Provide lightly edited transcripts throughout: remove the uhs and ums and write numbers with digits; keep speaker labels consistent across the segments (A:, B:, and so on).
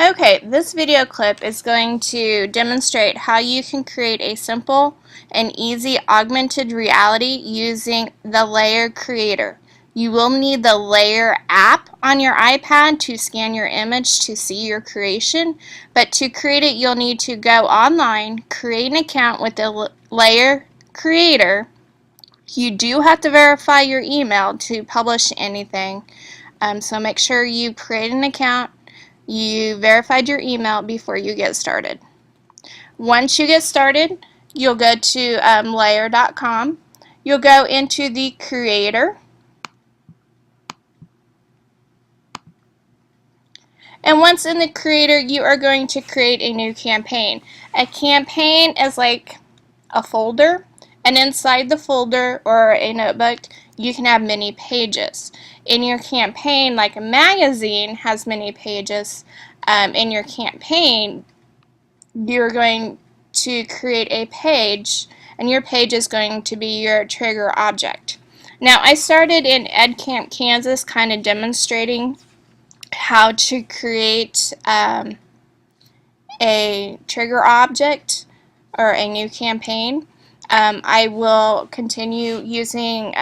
A: Okay, this video clip is going to demonstrate how you can create a simple and easy augmented reality using the Layar Creator. You will need the Layar app on your iPad to scan your image to see your creation, but to create it you'll need to go online, create an account with the Layar Creator. You do have to verify your email to publish anything, so make sure you create an account. You verified your email before you get started. Once you get started, you'll go to layar.com. You'll go into the creator. And once in the creator, you are going to create a new campaign. A campaign is like a folder, and inside the folder or a notebook, you can have many pages. In your campaign, like a magazine has many pages, in your campaign, you're going to create a page, and your page is going to be your trigger object. Now, I started in EdCamp, Kansas, kind of demonstrating how to create a trigger object or a new campaign. I will continue using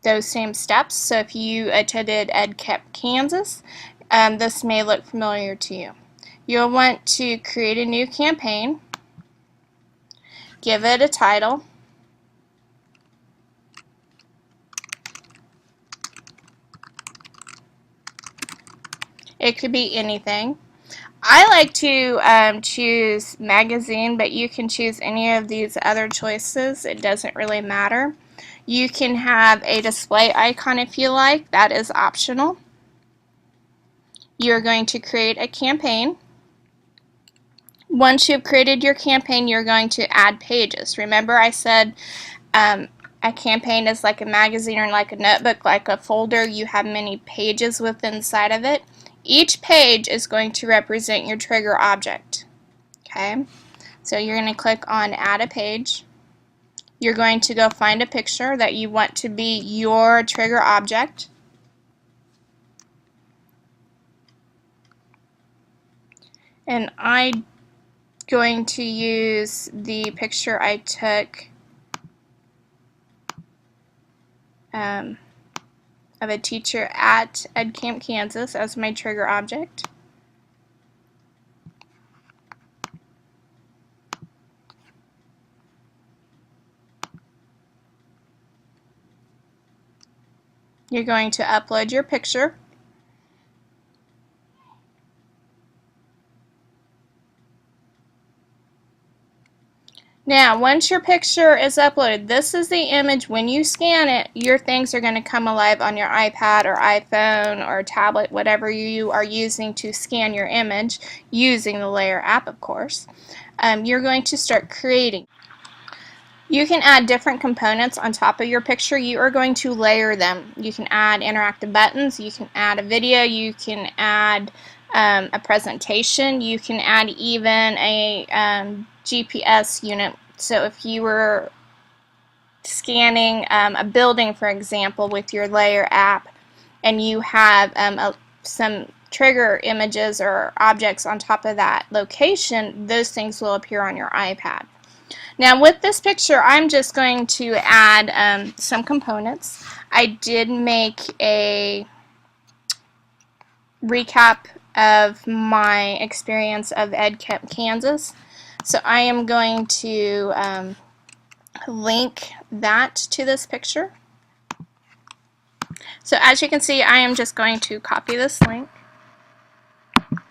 A: those same steps, so if you attended EdCamp, Kansas, this may look familiar to you. You'll want to create a new campaign, give it a title, it could be anything. I like to choose magazine, but you can choose any of these other choices. It doesn't really matter. You can have a display icon if you like. That is optional. You're going to create a campaign. Once you've created your campaign, you're going to add pages. Remember I said a campaign is like a magazine or like a notebook, like a folder. You have many pages within inside of it. Each page is going to represent your trigger object. Okay, so you're going to click on Add a Page. You're going to go find a picture that you want to be your trigger object. And I'm going to use the picture I took of a teacher at EdCamp, Kansas as my trigger object. You're going to upload your picture. Now, once your picture is uploaded, this is the image. When you scan it, your things are going to come alive on your iPad or iPhone or tablet, whatever you are using to scan your image, using the Layar app, of course. You're going to start creating. You can add different components on top of your picture. You are going to layer them. You can add interactive buttons, you can add a video, you can add a presentation, you can add even a GPS unit. So if you were scanning a building, for example, with your Layar app, and you have some trigger images or objects on top of that location, those things will appear on your iPad. Now with this picture, I'm just going to add some components. I did make a recap of my experience of EdCamp, Kansas. So I am going to link that to this picture. So as you can see, I am just going to copy this link. I'm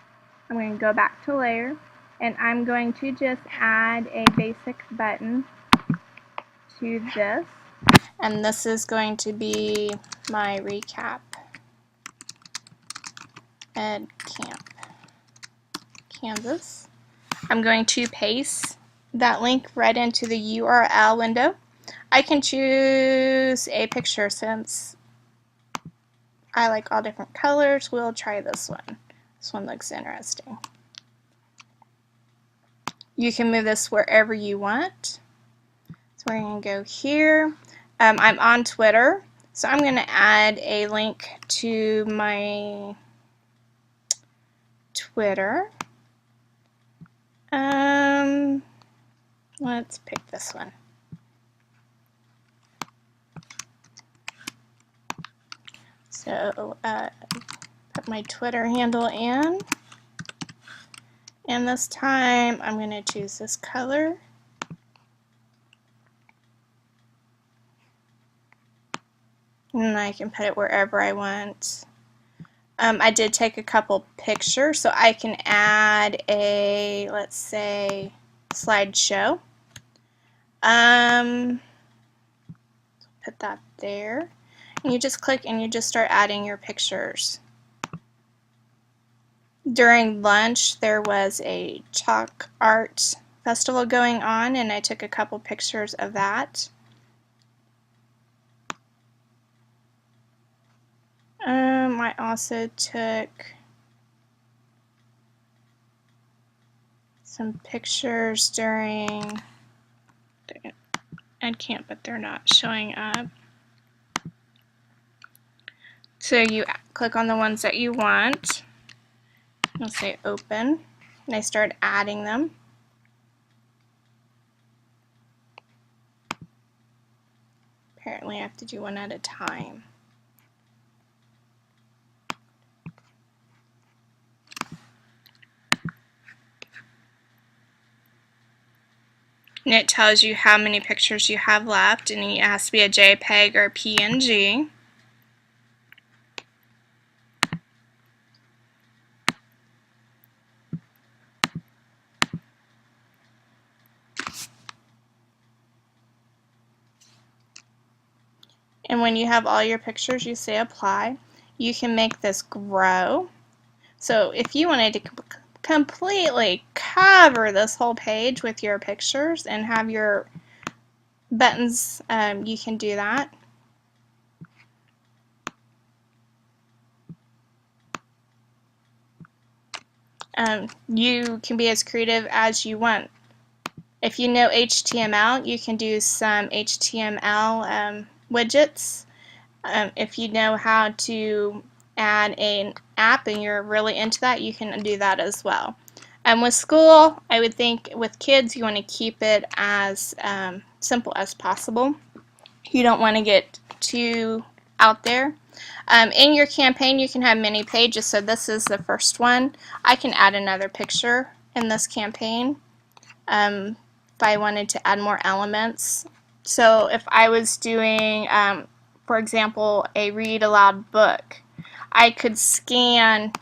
A: going to go back to Layar, and I'm going to just add a basic button to this, and this is going to be my recap. EdCamp, Kansas. I'm going to paste that link right into the URL window. I can choose a picture since I like all different colors. We'll try this one. This one looks interesting. You can move this wherever you want. So we're going to go here. I'm on Twitter, so I'm going to add a link to my Twitter. Let's pick this one. So put my Twitter handle in, and this time I'm going to choose this color. And I can put it wherever I want. I did take a couple pictures, so I can add a, let's say, slideshow. Put that there. And you just click and you just start adding your pictures. During lunch, there was a chalk art festival going on, and I took a couple pictures of that. I also took some pictures during, I can't, but they're not showing up. So you click on the ones that you want. I'll say open, and I start adding them. Apparently I have to do one at a time. And it tells you how many pictures you have left, and it has to be a JPEG or a PNG. And when you have all your pictures, you say apply. You can make this grow. So if you wanted to completely cover this whole page with your pictures and have your buttons, you can do that. You can be as creative as you want. If you know HTML, you can do some HTML widgets. If you know how to add an app and you're really into that, you can do that as well. With school, I would think with kids, you want to keep it as simple as possible. You don't want to get too out there. In your campaign, you can have many pages, so this is the first one. I can add another picture in this campaign if I wanted to add more elements. So if I was doing, for example, a read aloud book, I could scan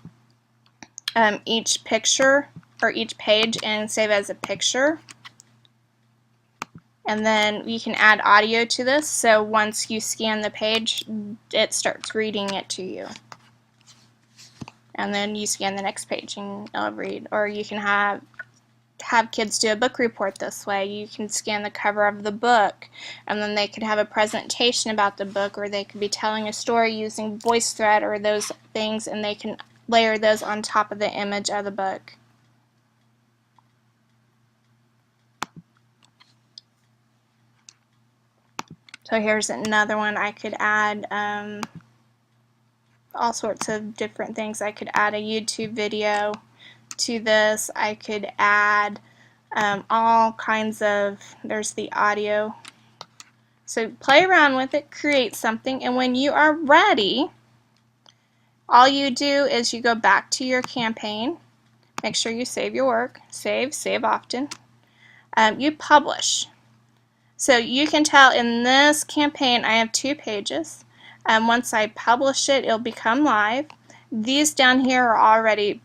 A: each picture or each page and save as a picture. And then you can add audio to this, so once you scan the page, it starts reading it to you. And then you scan the next page and it'll read. Or you can have kids do a book report this way. You can scan the cover of the book, and then they could have a presentation about the book, or they could be telling a story using VoiceThread or those things, and they can layer those on top of the image of the book. So here's another one. I could add all sorts of different things. I could add a YouTube video to this. I could add all kinds of, there's the audio. So play around with it, create something, and when you are ready, all you do is you go back to your campaign, make sure you save your work, save often, you publish. So you can tell in this campaign I have 2 pages. Once I publish it, it'll become live. These down here are already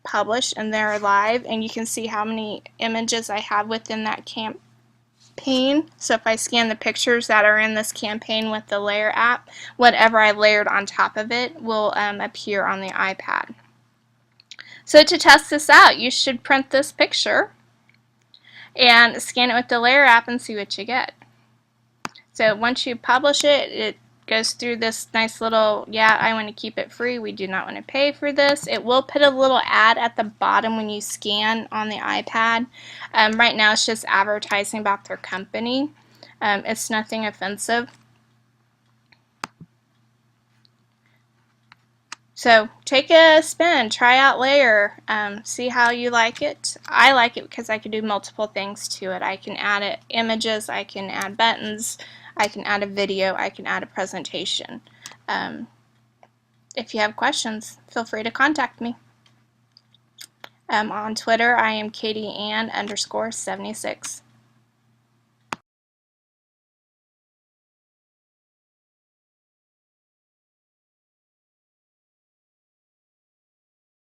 A: published and they're live, and you can see how many images I have within that campaign. So if I scan the pictures that are in this campaign with the Layar app, whatever I layered on top of it will appear on the iPad. So to test this out, you should print this picture and scan it with the Layar app and see what you get. So once you publish it, it goes through this nice little, yeah, I want to keep it free, we do not want to pay for this. It will put a little ad at the bottom when you scan on the iPad. Right now it's just advertising about their company. It's nothing offensive. So take a spin, try out Layar, see how you like it. I like it because I can do multiple things to it. I can add images, I can add buttons, I can add a video, I can add a presentation. Um, if you have questions, feel free to contact me. On Twitter, I am KatieAnn_76.